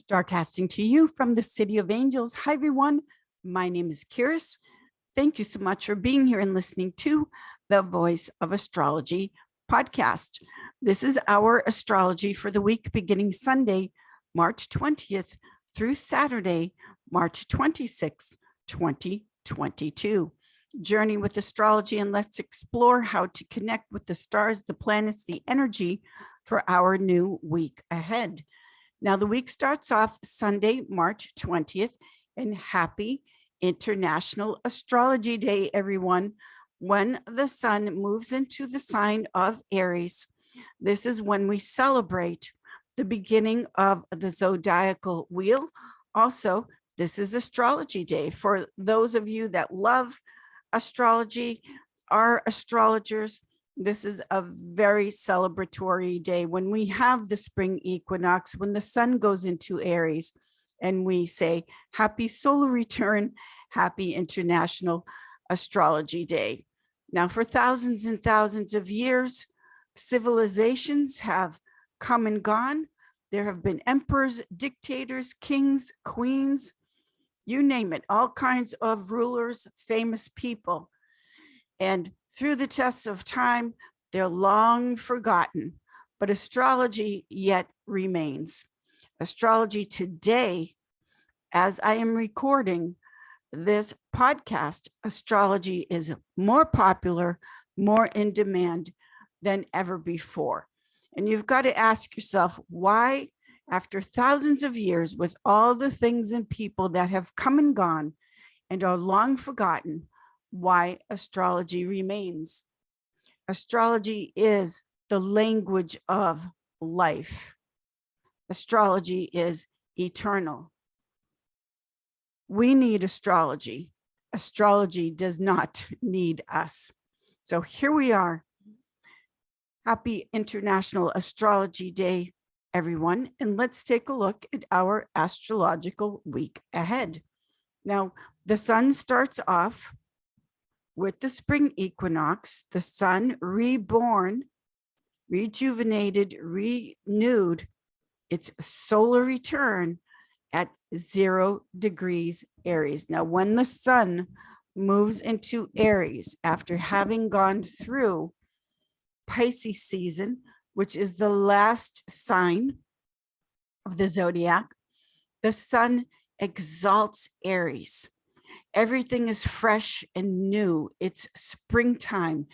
Starcasting to you from the City of Angels. Hi, everyone. My name is Kiris. Thank you so much for being here and listening to the Voice of Astrology podcast. This is our astrology for the week beginning Sunday, March 20th through Saturday, March 26th, 2022. Journey with astrology, and let's explore how to connect with the stars, the planets, the energy for our new week ahead. Now, the week starts off Sunday, March 20th, and happy International Astrology Day, everyone. When the sun moves into the sign of Aries, this is when we celebrate the beginning of the zodiacal wheel. Also, this is Astrology Day. For those of you that love astrology, are astrologers, this is a very celebratory day when we have the spring equinox, when the sun goes into Aries, and we say, happy solar return, happy International Astrology Day. Now, for thousands and thousands of years, civilizations have come and gone. There have been emperors, dictators, kings, queens, you name it, all kinds of rulers, famous people. And through the tests of time, they're long forgotten, but astrology yet remains. Astrology today, as I am recording this podcast, astrology is more popular, more in demand than ever before. And you've got to ask yourself, why, after thousands of years, with all the things and people that have come and gone and are long forgotten, why astrology remains? Astrology is the language of life. Astrology is eternal. We need astrology. Astrology does not need us. So here we are. Happy International Astrology Day, everyone. And let's take a look at our astrological week ahead. Now, the sun starts off with the spring equinox, the sun reborn, rejuvenated, renewed, its solar return at 0 degrees Aries. Now, when the sun moves into Aries after having gone through Pisces season, which is the last sign of the zodiac, the sun exalts Aries. Everything is fresh and new. It's springtime.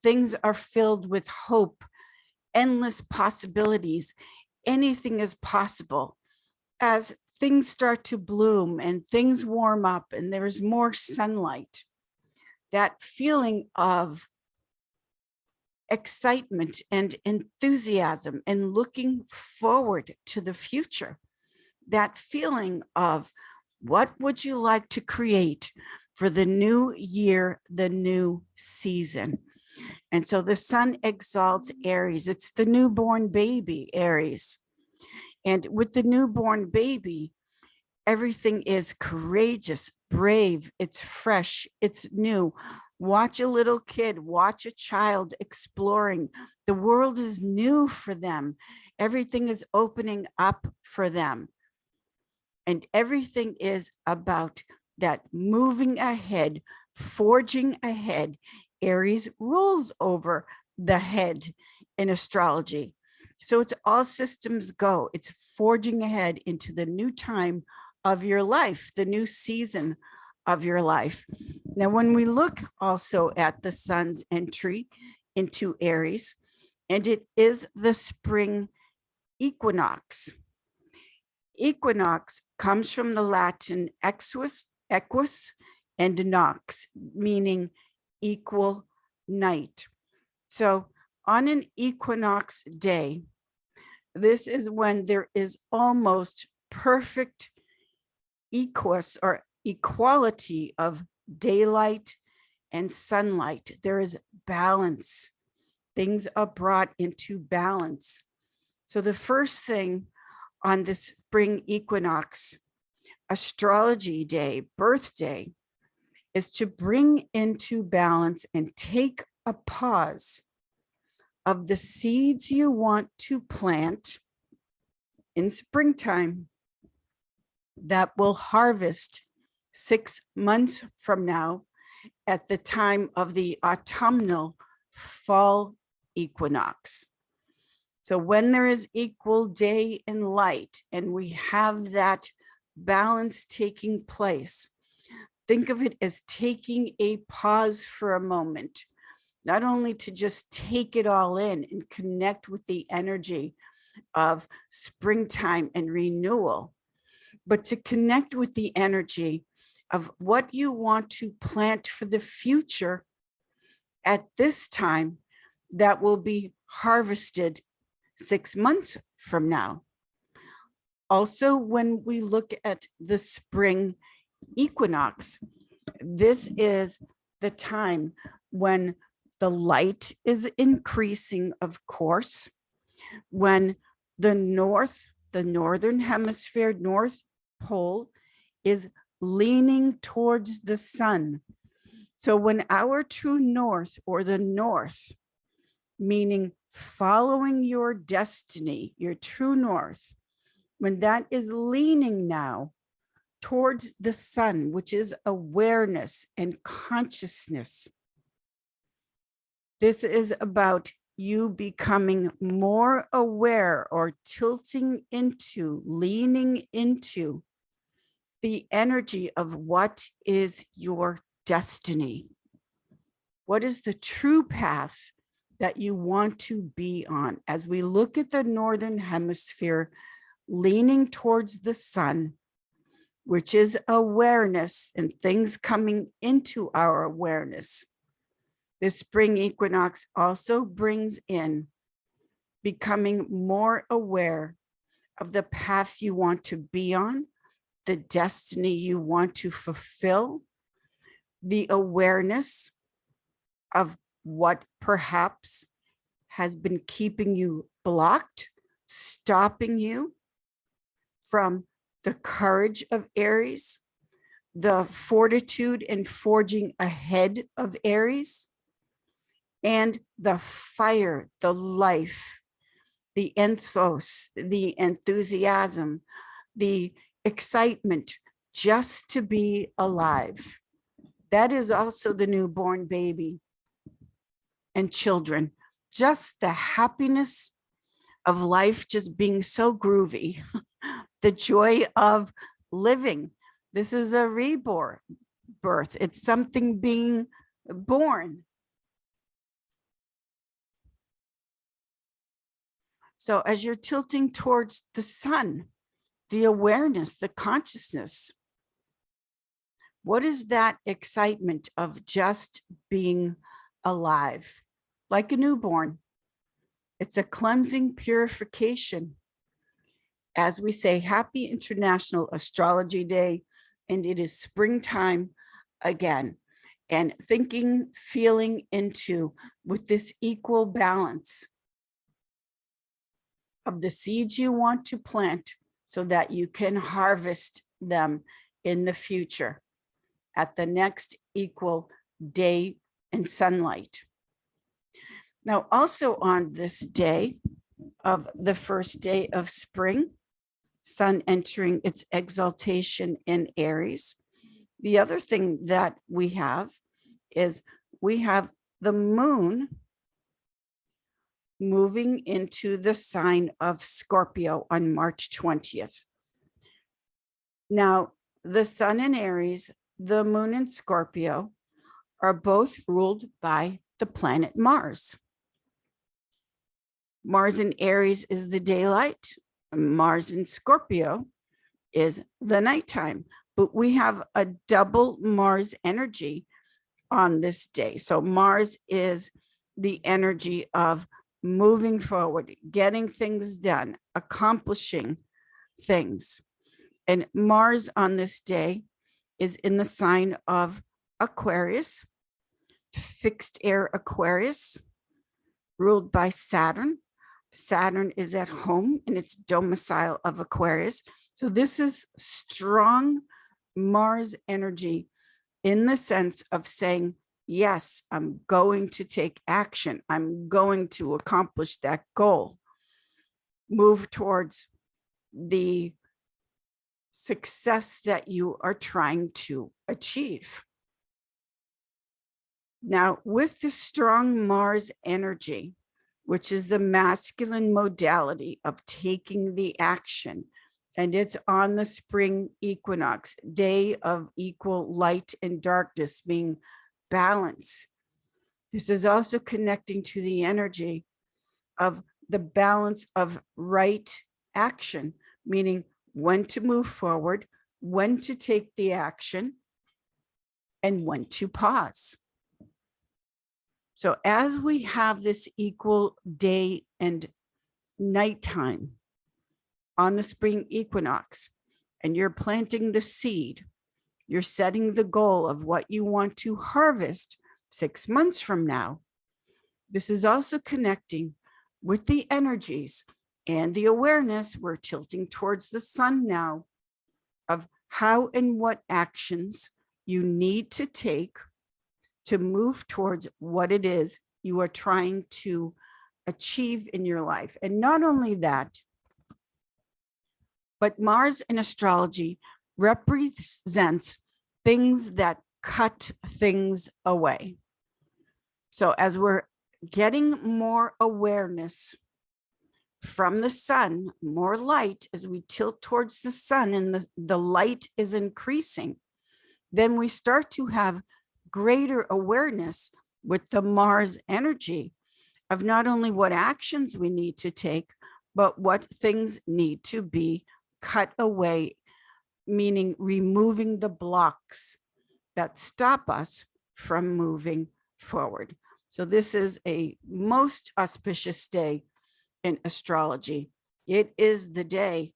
Things are filled with hope, endless possibilities. Anything is possible. As things start to bloom and things warm up and there's more sunlight, that feeling of excitement and enthusiasm and looking forward to the future, that feeling of what would you like to create for the new year, the new season? And so the sun exalts Aries. It's the newborn baby, Aries. And with the newborn baby, everything is courageous, brave, it's fresh, it's new. Watch a little kid, watch a child exploring. The world is new for them. Everything is opening up for them. And everything is about that moving ahead, forging ahead. Aries rules over the head in astrology. So it's all systems go. It's forging ahead into the new time of your life, the new season of your life. Now, when we look also at the sun's entry into Aries, and it is the spring equinox. Equinox comes from the Latin equus and nox, meaning equal night. So on an equinox day, this is when there is almost perfect equus or equality of daylight and sunlight. There is balance. Things are brought into balance. So the first thing on this spring equinox, astrology day, birthday, is to bring into balance and take a pause of the seeds you want to plant in springtime. that will harvest 6 months from now at the time of the autumnal fall equinox. So when there is equal day and light, and we have that balance taking place, think of it as taking a pause for a moment, not only to just take it all in and connect with the energy of springtime and renewal, but to connect with the energy of what you want to plant for the future at this time that will be harvested 6 months from now. Also, when we look at the spring equinox, this is the time when the light is increasing, of course, when the northern hemisphere, North Pole, is leaning towards the sun. So when our true north, or the north, meaning following your destiny, your true north, when that is leaning now towards the sun, which is awareness and consciousness, this is about you becoming more aware, or tilting into, leaning into the energy of what is your destiny. What is the true path that you want to be on? As we look at the northern hemisphere leaning towards the sun, which is awareness and things coming into our awareness, the spring equinox also brings in becoming more aware of the path you want to be on, the destiny you want to fulfill, the awareness of what perhaps has been keeping you blocked, stopping you from the courage of Aries, the fortitude and forging ahead of Aries, and the fire, the life, the enthos, the enthusiasm, the excitement just to be alive. That is also the newborn baby and children, just the happiness of life just being so groovy, the joy of living. This is a reborn birth. It's something being born. So as you're tilting towards the sun, the awareness, the consciousness, what is that excitement of just being alive, like a newborn? It's a cleansing purification. As we say, happy International Astrology Day, and it is springtime again. And thinking, feeling into with this equal balance of the seeds you want to plant so that you can harvest them in the future at the next equal day and sunlight. Now, also on this day of the first day of spring, sun entering its exaltation in Aries, the other thing that we have is we have the moon moving into the sign of Scorpio on March 20th. Now, the sun in Aries, the moon in Scorpio are both ruled by the planet Mars. Mars in Aries is the daylight. Mars in Scorpio is the nighttime. But we have a double Mars energy on this day. So Mars is the energy of moving forward, getting things done, accomplishing things. And Mars on this day is in the sign of Aquarius, fixed air Aquarius, ruled by Saturn. Saturn is at home in its domicile of Aquarius. So this is strong Mars energy in the sense of saying, yes, I'm going to take action. I'm going to accomplish that goal. Move towards the success that you are trying to achieve. Now, with the strong Mars energy, which is the masculine modality of taking the action, and it's on the spring equinox, day of equal light and darkness, being balance. This is also connecting to the energy of the balance of right action, meaning when to move forward, when to take the action, and when to pause. So as we have this equal day and nighttime on the spring equinox, and you're planting the seed, you're setting the goal of what you want to harvest 6 months from now. This is also connecting with the energies and the awareness. We're tilting towards the sun now of how and what actions you need to take to move towards what it is you are trying to achieve in your life. And not only that, but Mars in astrology represents things that cut things away. So as we're getting more awareness from the sun, more light, as we tilt towards the sun and the light is increasing, then we start to have greater awareness with the Mars energy of not only what actions we need to take, but what things need to be cut away, meaning removing the blocks that stop us from moving forward. So this is a most auspicious day in astrology. It is the day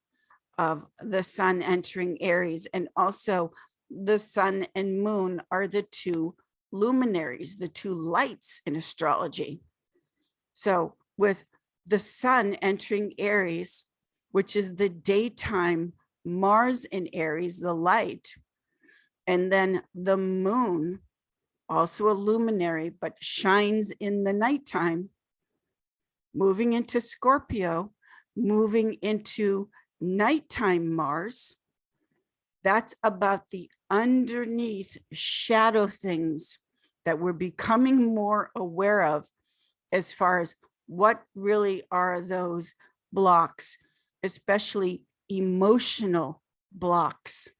of the sun entering Aries, and also the sun and moon are the two luminaries, the two lights in astrology. So with the sun entering Aries, which is the daytime Mars in Aries, the light, and then the moon, also a luminary, but shines in the nighttime, moving into Scorpio, moving into nighttime Mars. That's about the underneath shadow things that we're becoming more aware of, as far as what really are those blocks, especially emotional blocks,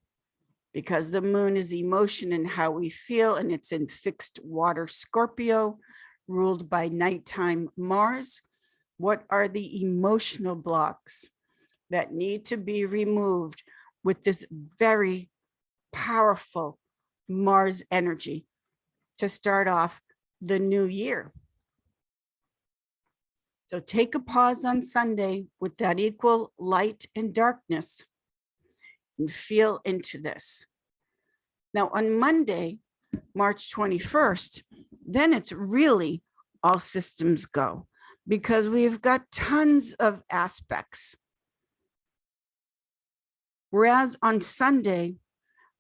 because the moon is emotion and how we feel, and it's in fixed water Scorpio, ruled by nighttime Mars. What are the emotional blocks that need to be removed with this very powerful Mars energy to start off the new year? So take a pause on Sunday with that equal light and darkness and feel into this. Now on Monday, March 21st, then it's really all systems go, because we've got tons of aspects. Whereas on Sunday,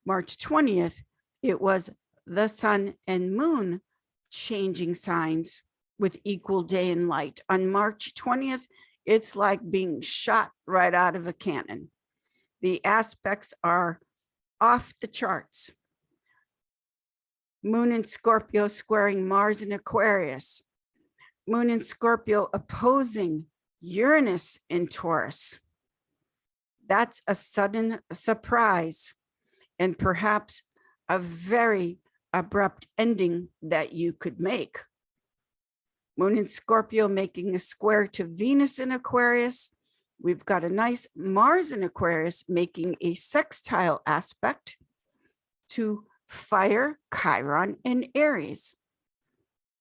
March 20th, it was the sun and moon changing signs with equal day and light. On March 20th, it's like being shot right out of a cannon. The aspects are off the charts. Moon in Scorpio squaring Mars in Aquarius. Moon in Scorpio opposing Uranus in Taurus. That's a sudden surprise, and perhaps a very abrupt ending that you could make. Moon in Scorpio making a square to Venus in Aquarius. We've got a nice Mars in Aquarius making a sextile aspect to Fire, Chiron, and Aries.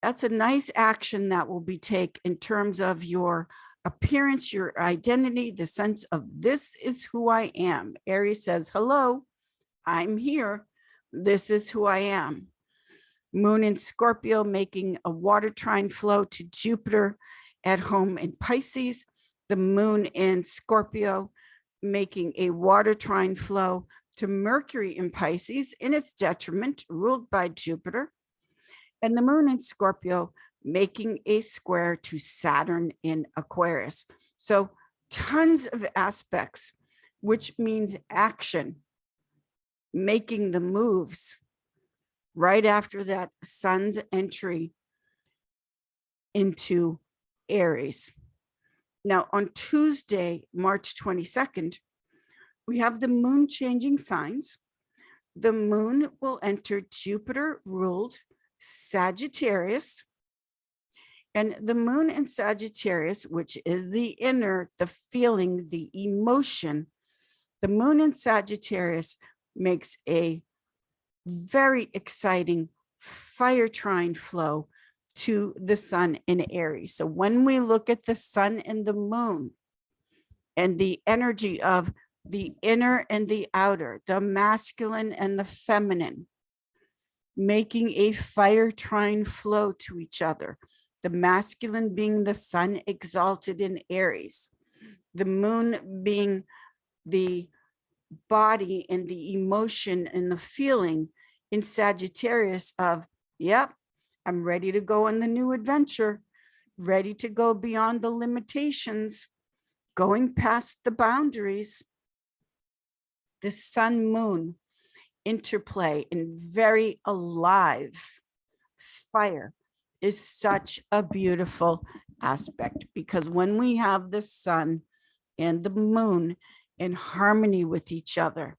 That's a nice action that will be taken in terms of your appearance, your identity, the sense of this is who I am. Aries says, hello, I'm here. This is who I am. Moon in Scorpio making a water trine flow to Jupiter at home in Pisces. The moon in Scorpio making a water trine flow to Mercury in Pisces in its detriment, ruled by Jupiter. And the moon in Scorpio making a square to Saturn in Aquarius. So tons of aspects which means action, making the moves right after that sun's entry into Aries. Now, on Tuesday, March 22nd, we have the moon changing signs. The moon will enter Jupiter-ruled Sagittarius. And the moon in Sagittarius, which is the inner, the feeling, the emotion, the moon in Sagittarius makes a very exciting fire trine flow to the sun in Aries. So when we look at the sun and the moon and the energy of the inner and the outer, the masculine and the feminine, making a fire trine flow to each other, the masculine being the sun exalted in Aries, the moon being the body and the emotion and the feeling in Sagittarius of, yep, I'm ready to go on the new adventure, ready to go beyond the limitations, going past the boundaries. The sun moon interplay in very alive fire is such a beautiful aspect, because when we have the sun and the moon in harmony with each other,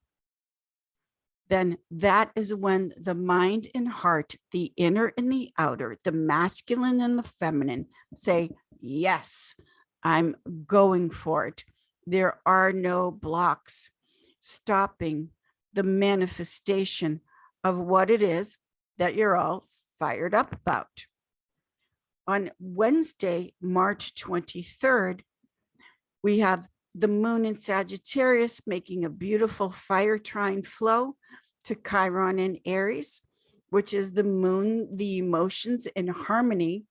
then that is when the mind and heart, the inner and the outer, the masculine and the feminine say, yes, I'm going for it. There are no blocks stopping the manifestation of what it is that you're all fired up about. On Wednesday, March 23rd, we have the moon in Sagittarius making a beautiful fire trine flow to Chiron in Aries, which is the moon, the emotions in harmony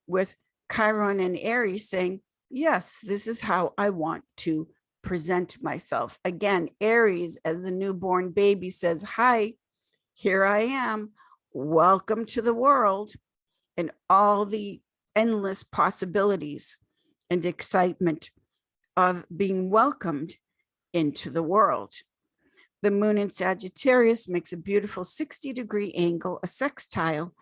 with Chiron and Aries saying, yes, this is how I want to present myself. Again, Aries as the newborn baby says, hi, here I am. Welcome to the world, and all the endless possibilities and excitement of being welcomed into the world. The moon in Sagittarius makes a beautiful 60-degree angle, a sextile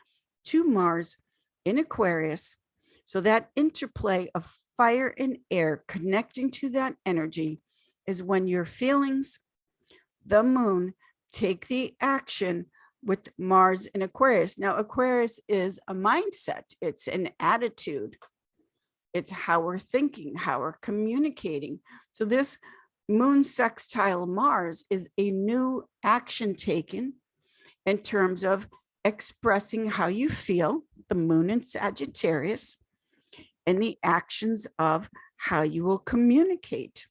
to Mars in Aquarius. So that interplay of fire and air connecting to that energy is when your feelings, the moon, take the action with Mars in Aquarius. Now, Aquarius is a mindset. It's an attitude. It's how we're thinking, how we're communicating. So this moon sextile Mars is a new action taken in terms of expressing how you feel, the moon in Sagittarius, and the actions of how you will communicate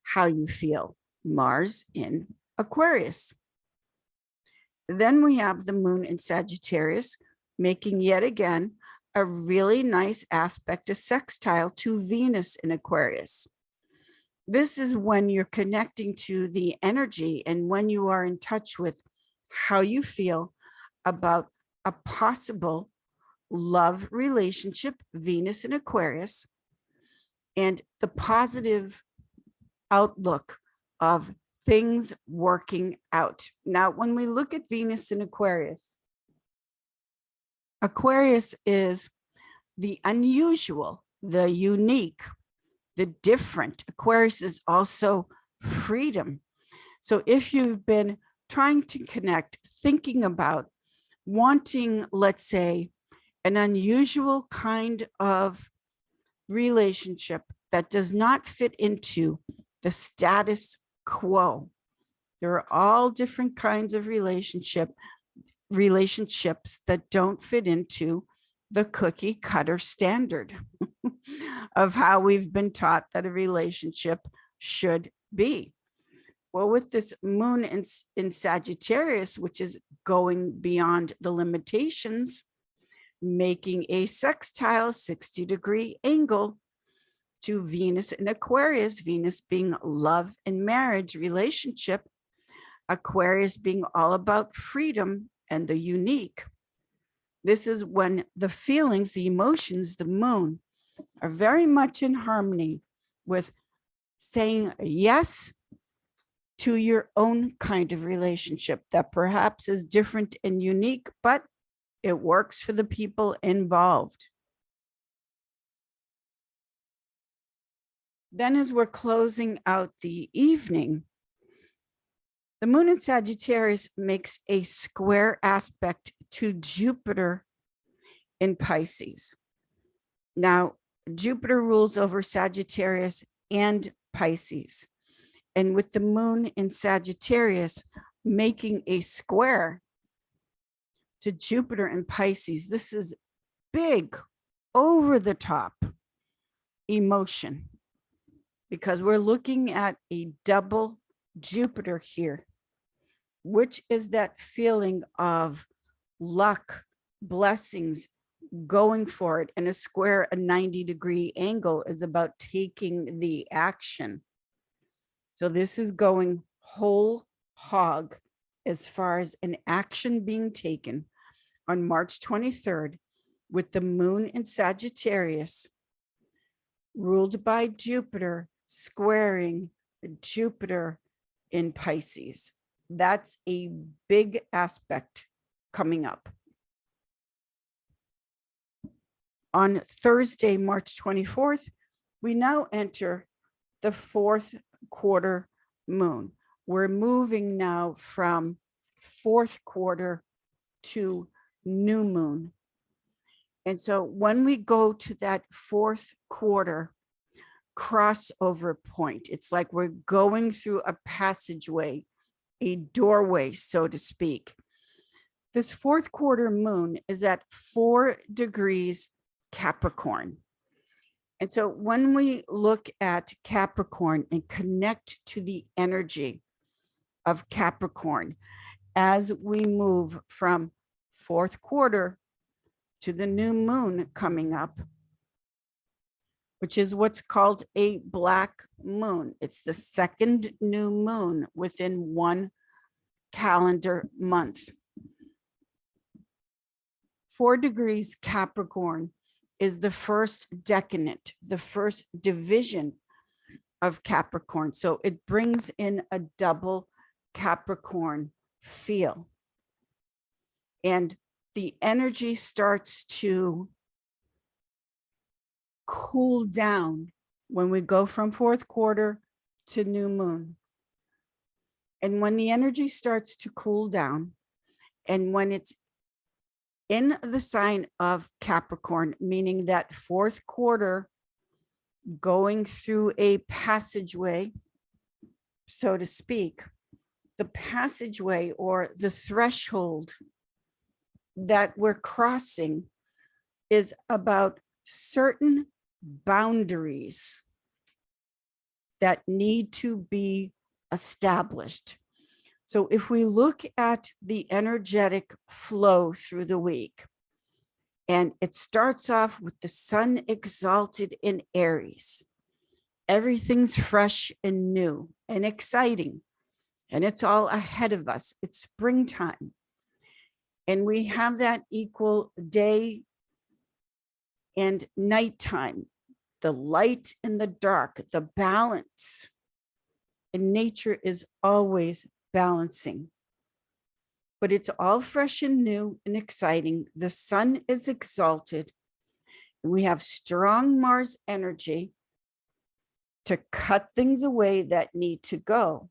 how you feel, Mars in Aquarius. Then we have the moon in Sagittarius, making yet again a really nice aspect, a sextile to Venus in Aquarius. This is when you're connecting to the energy and when you are in touch with how you feel about a possible love relationship, Venus in Aquarius, and the positive outlook of things working out. Now, when we look at Venus in Aquarius, Aquarius is the unusual, the unique, the different. Aquarius is also freedom. So if you've been trying to connect, thinking about wanting, let's say, an unusual kind of relationship that does not fit into the status quo. There are all different kinds of relationships that don't fit into the cookie cutter standard of how we've been taught that a relationship should be. Well, with this moon in Sagittarius, which is going beyond the limitations, making a sextile 60-degree angle to Venus in Aquarius, Venus being love and marriage relationship, Aquarius being all about freedom and the unique. This is when the feelings, the emotions, the moon are very much in harmony with saying yes to your own kind of relationship that perhaps is different and unique, but it works for the people involved. Then, as we're closing out the evening, the moon in Sagittarius makes a square aspect to Jupiter in Pisces. Now, Jupiter rules over Sagittarius and Pisces. And with the moon in Sagittarius making a square to Jupiter in Pisces, this is big, over the top emotion, because we're looking at a double Jupiter here, which is that feeling of luck, blessings, going for it. And a square, a 90-degree angle, is about taking the action. So this is going whole hog as far as an action being taken on March 23rd with the moon in Sagittarius, ruled by Jupiter, squaring Jupiter in Pisces. That's a big aspect coming up. On Thursday, March 24th, we now enter the fourth quarter moon. We're moving now from fourth quarter to new moon. And so when we go to that fourth quarter crossover point, it's like we're going through a passageway, a doorway, so to speak. This fourth quarter moon is at 4 degrees Capricorn. And so when we look at Capricorn and connect to the energy of Capricorn, as we move from fourth quarter to the new moon coming up, which is what's called a black moon. It's the second new moon within one calendar month. 4 degrees Capricorn is the first decadent, the first division of Capricorn. So it brings in a double Capricorn feel. And the energy starts to cool down when we go from fourth quarter to new moon. And when the energy starts to cool down, and when it's in the sign of Capricorn, meaning that fourth quarter going through a passageway, so to speak, the passageway or the threshold that we're crossing is about certain boundaries that need to be established. So if we look at the energetic flow through the week, and it starts off with the sun exalted in Aries, everything's fresh and new and exciting, and it's all ahead of us. It's springtime. And we have that equal day and nighttime, the light and the dark, the balance. And nature is always balancing. But it's all fresh and new and exciting. The sun is exalted. And we have strong Mars energy to cut things away that need to go.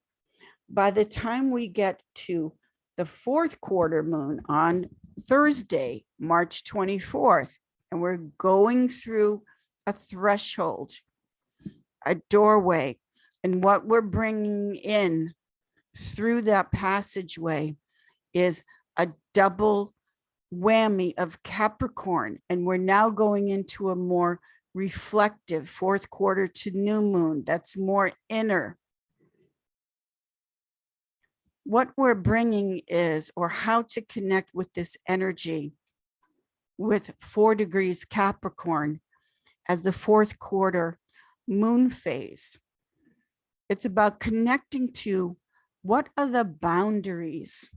By the time we get to the fourth quarter moon on Thursday, March 24th, and we're going through a threshold, a doorway, and what we're bringing in through that passageway is a double whammy of Capricorn. And we're now going into a more reflective fourth quarter to new moon that's more inner. What we're bringing is, or how to connect with this energy with 4 degrees Capricorn as the fourth quarter moon phase. It's about connecting to what are the boundaries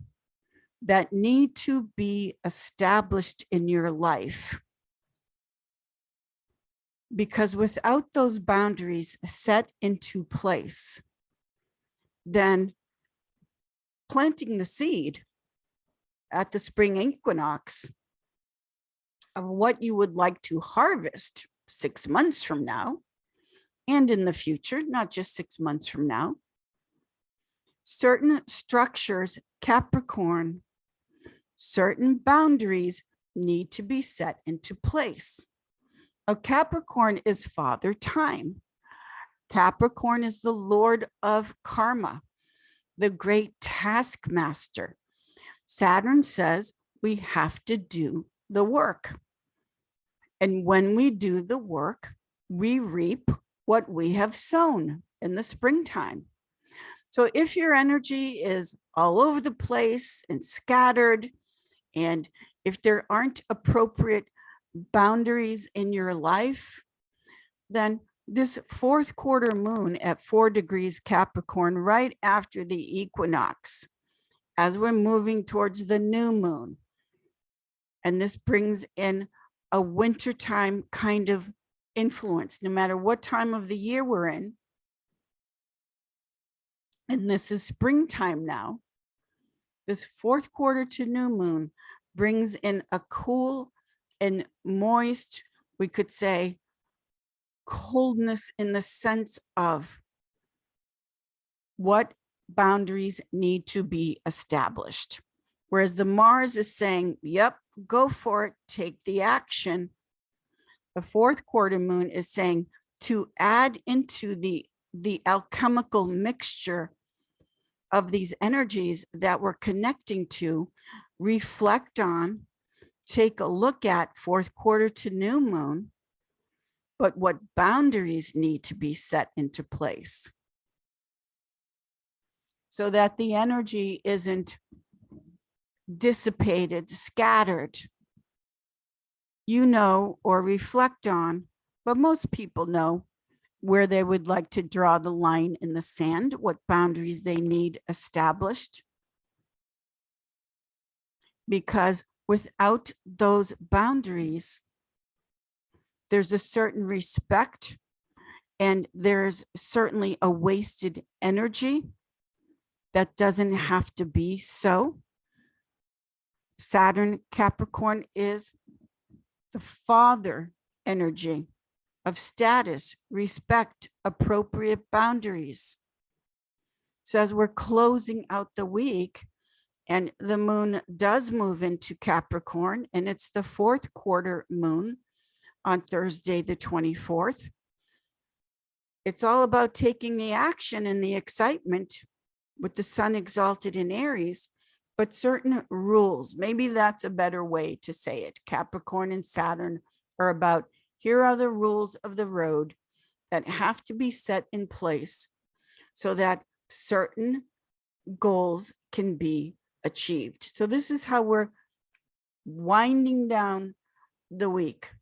that need to be established in your life Because without those boundaries set into place, then planting the seed at the spring equinox of what you would like to harvest 6 months from now and in the future, not just 6 months from now, certain structures, Capricorn, certain boundaries need to be set into place. A Capricorn is Father Time. Capricorn is the Lord of Karma, the great taskmaster. Saturn says we have to do the work. And when we do the work, we reap what we have sown in the springtime. So if your energy is all over the place and scattered, and if there aren't appropriate boundaries in your life, then this fourth quarter moon at 4 degrees Capricorn, right after the equinox, as we're moving towards the new moon, and this brings in a wintertime kind of influence, no matter what time of the year we're in. And this is springtime now. This fourth quarter to new moon brings in a cool and moist, we could say, coldness in the sense of what boundaries need to be established. Whereas the Mars is saying, yep, go for it, take the action. The fourth quarter moon is saying to add into the alchemical mixture of these energies that we're connecting to, reflect on, take a look at fourth quarter to new moon, but what boundaries need to be set into place so that the energy isn't dissipated, scattered. You know, or reflect on, but most people know where they would like to draw the line in the sand, what boundaries they need established. Because without those boundaries, there's a certain respect, and there's certainly a wasted energy that doesn't have to be so. Saturn Capricorn is the father energy of status, respect, appropriate boundaries. So as we're closing out the week, and the moon does move into Capricorn, and it's the fourth quarter moon on Thursday, the 24th. It's all about taking the action and the excitement with the sun exalted in Aries, but certain rules, maybe that's a better way to say it. Capricorn and Saturn are about, here are the rules of the road that have to be set in place so that certain goals can be achieved. So this is how we're winding down the week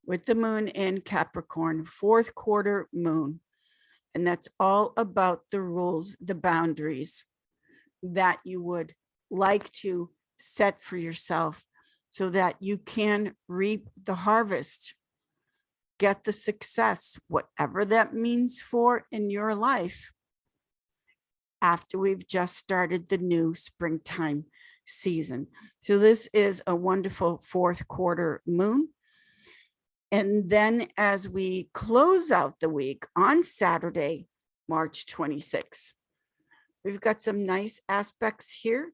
with the moon in Capricorn, fourth quarter moon. And that's all about the rules, the boundaries that you would like to set for yourself so that you can reap the harvest, get the success, whatever that means for in your life, after we've just started the new springtime season. So this is a wonderful fourth quarter moon. And then as we close out the week on Saturday, March 26th, we've got some nice aspects here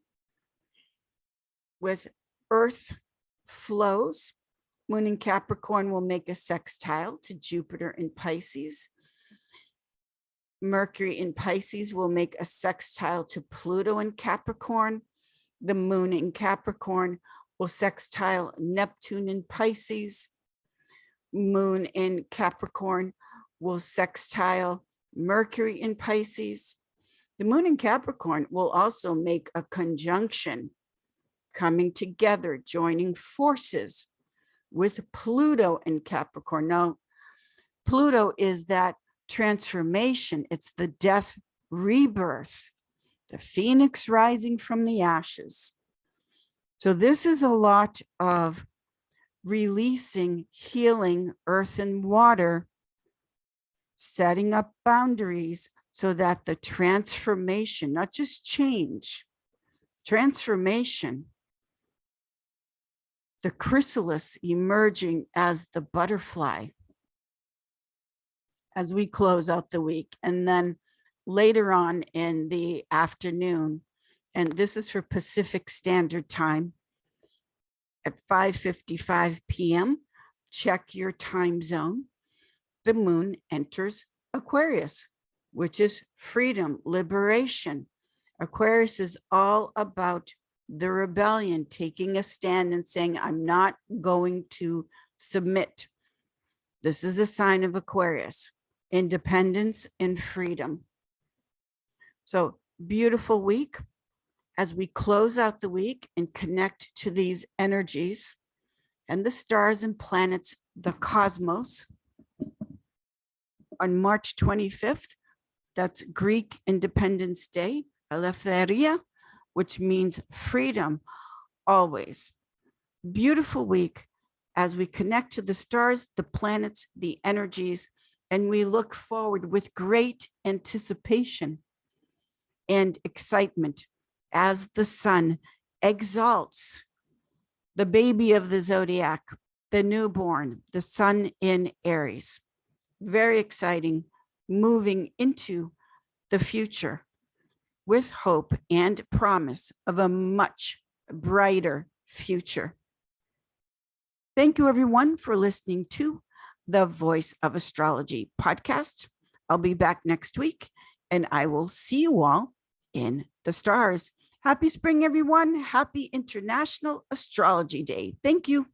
with Earth flows. Moon in Capricorn will make a sextile to Jupiter in Pisces. Mercury in Pisces will make a sextile to Pluto in Capricorn. The moon in Capricorn will sextile Neptune in Pisces. Moon in Capricorn will sextile Mercury in Pisces. The moon in Capricorn will also make a conjunction, coming together, joining forces with Pluto in Capricorn. Now, Pluto is that transformation. It's the death rebirth, the phoenix rising from the ashes. So this is a lot of releasing, healing earth and water, setting up boundaries so that the transformation, not just change, transformation, the chrysalis emerging as the butterfly as we close out the week. And then later on in the afternoon, and this is for Pacific Standard Time at 5:55 p.m., check your time zone. The moon enters Aquarius, which is freedom, liberation. Aquarius is all about the rebellion, taking a stand and saying, I'm not going to submit. This is a sign of Aquarius, independence and freedom. So beautiful week as we close out the week and connect to these energies and the stars and planets, the cosmos. On March 25th, that's Greek Independence Day, Eleftheria, which means freedom always. Beautiful week as we connect to the stars, the planets, the energies, and we look forward with great anticipation and excitement as the sun exalts the baby of the zodiac, the newborn, the sun in Aries. Very exciting, moving into the future with hope and promise of a much brighter future. Thank you, everyone, for listening to the Voice of Astrology podcast. I'll be back next week, and I will see you all in the stars. Happy spring, everyone. Happy International Astrology Day. Thank you.